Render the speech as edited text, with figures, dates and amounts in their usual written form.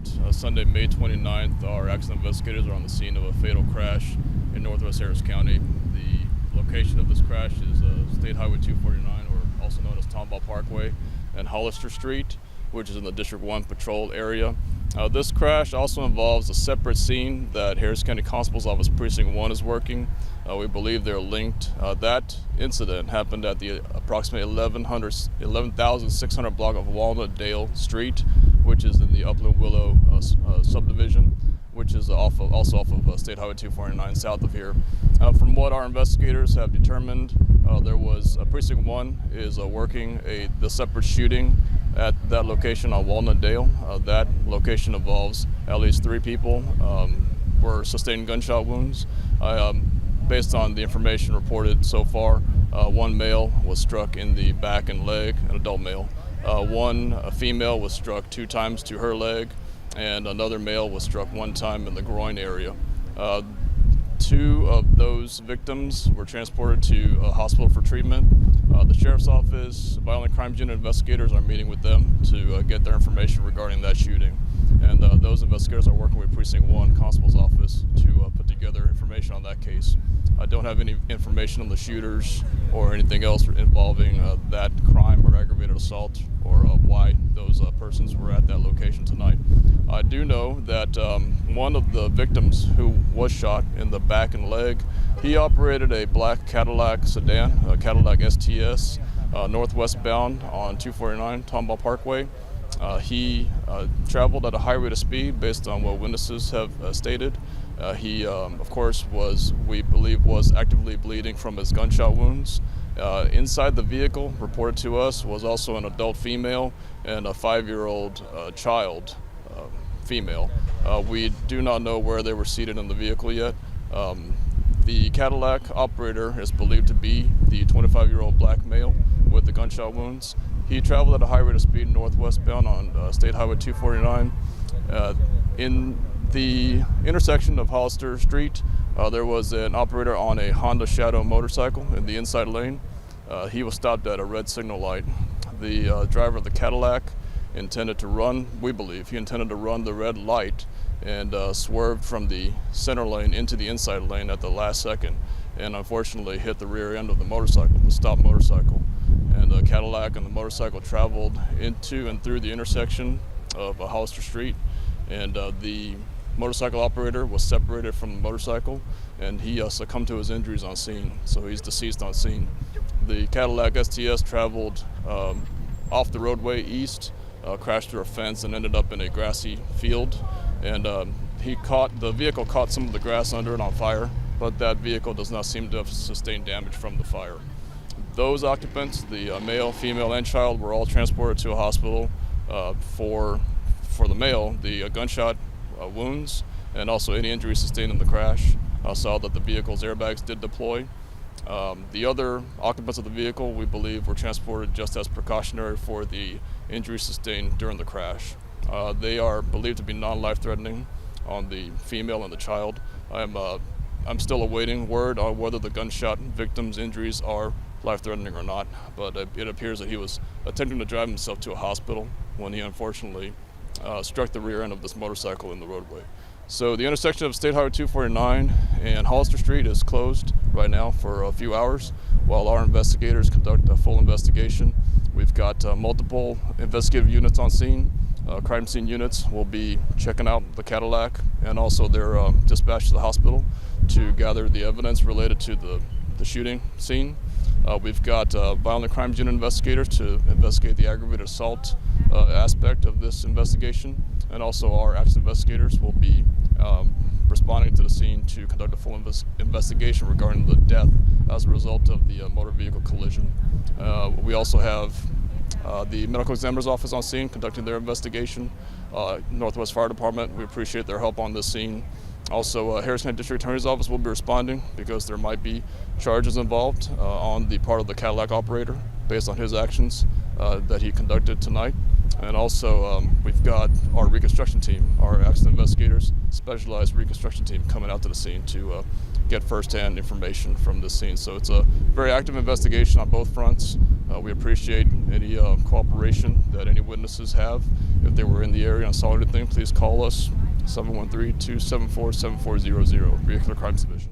Tonight, Sunday, May 29th, our accident investigators are on the scene of a fatal crash in northwest Harris County. The location of this crash is State Highway 249, or also known as Tomball Parkway, and Hollister Street, which is in the District 1 patrol area. This crash also involves a separate scene that Harris County Constable's Office Precinct 1 is working. We believe they're linked. That incident happened at the approximately 11,600 block of Walnut Dale Street, which is in the Upland Willow subdivision, which is also off of State Highway 249 south of here. From what our investigators have determined, there was Precinct 1 is working the separate shooting at that location on Walnut Dale. That location involves at least 3 people were sustained gunshot wounds. Based on the information reported so far, 1 male was struck in the back and leg, an adult male. One female was struck 2 times to her leg, and another male was struck 1 time in the groin area. 2 of those victims were transported to a hospital for treatment. The Sheriff's Office, Violent Crimes Unit investigators are meeting with them to get their information regarding that shooting. And those investigators are working with Precinct 1 Constable's Office to put together information on that case. I don't have any information on the shooters or anything else involving that crime or aggravated assault or why those persons were at that location tonight. I do know that one of the victims who was shot in the back and leg, he operated a black Cadillac sedan, a Cadillac STS, northwest bound on 249 Tomball Parkway. He traveled at a high rate of speed based on what witnesses have stated. He, of course, we believe was actively bleeding from his gunshot wounds. Inside the vehicle, reported to us, was also an adult female and a 5-year-old child female. We do not know where they were seated in the vehicle yet. The Cadillac operator is believed to be the 25-year-old black male with the gunshot wounds. He traveled at a high rate of speed northwest bound on State Highway 249. In the intersection of Hollister Street, there was an operator on a Honda Shadow motorcycle in the inside lane. He was stopped at a red signal light. The driver of the Cadillac intended to run, we believe, he intended to run the red light and swerved from the center lane into the inside lane at the last second, and unfortunately hit the rear end of the motorcycle, the stopped motorcycle. And the Cadillac and the motorcycle traveled into and through the intersection of Hollister Street, and the motorcycle operator was separated from the motorcycle, and he succumbed to his injuries on scene, so he's deceased on scene. The Cadillac STS traveled off the roadway east, crashed through a fence, and ended up in a grassy field. And the vehicle caught some of the grass under it on fire, but that vehicle does not seem to have sustained damage from the fire. Those occupants, the male, female, and child, were all transported to a hospital for the male. The gunshot wounds and also any injuries sustained in the crash saw that the vehicle's airbags did deploy. The other occupants of the vehicle, we believe, were transported just as precautionary for the injuries sustained during the crash. They are believed to be non-life-threatening on the female and the child. I'm still awaiting word on whether the gunshot victim's injuries are life-threatening or not, but it appears that he was attempting to drive himself to a hospital when he unfortunately struck the rear end of this motorcycle in the roadway. So the intersection of State Highway 249 and Hollister Street is closed right now for a few hours while our investigators conduct a full investigation. We've got multiple investigative units on scene. Crime scene units will be checking out the Cadillac, and also they're dispatched to the hospital to gather the evidence related to the shooting scene. We've got Violent Crimes Unit investigators to investigate the aggravated assault aspect of this investigation, and also our accident investigators will be responding to the scene to conduct a full investigation regarding the death as a result of the motor vehicle collision. We also have the medical examiner's office on scene conducting their investigation. Northwest Fire Department, we appreciate their help on this scene. Also, Harris County District Attorney's Office will be responding because there might be charges involved on the part of the Cadillac operator based on his actions that he conducted tonight. And also, we've got our reconstruction team, our accident investigators, specialized reconstruction team coming out to the scene to get firsthand information from this scene. So it's a very active investigation on both fronts. We appreciate any cooperation that any witnesses have If they were in the area and saw anything, please call us, 713-274-7400, Vehicular Crimes Division.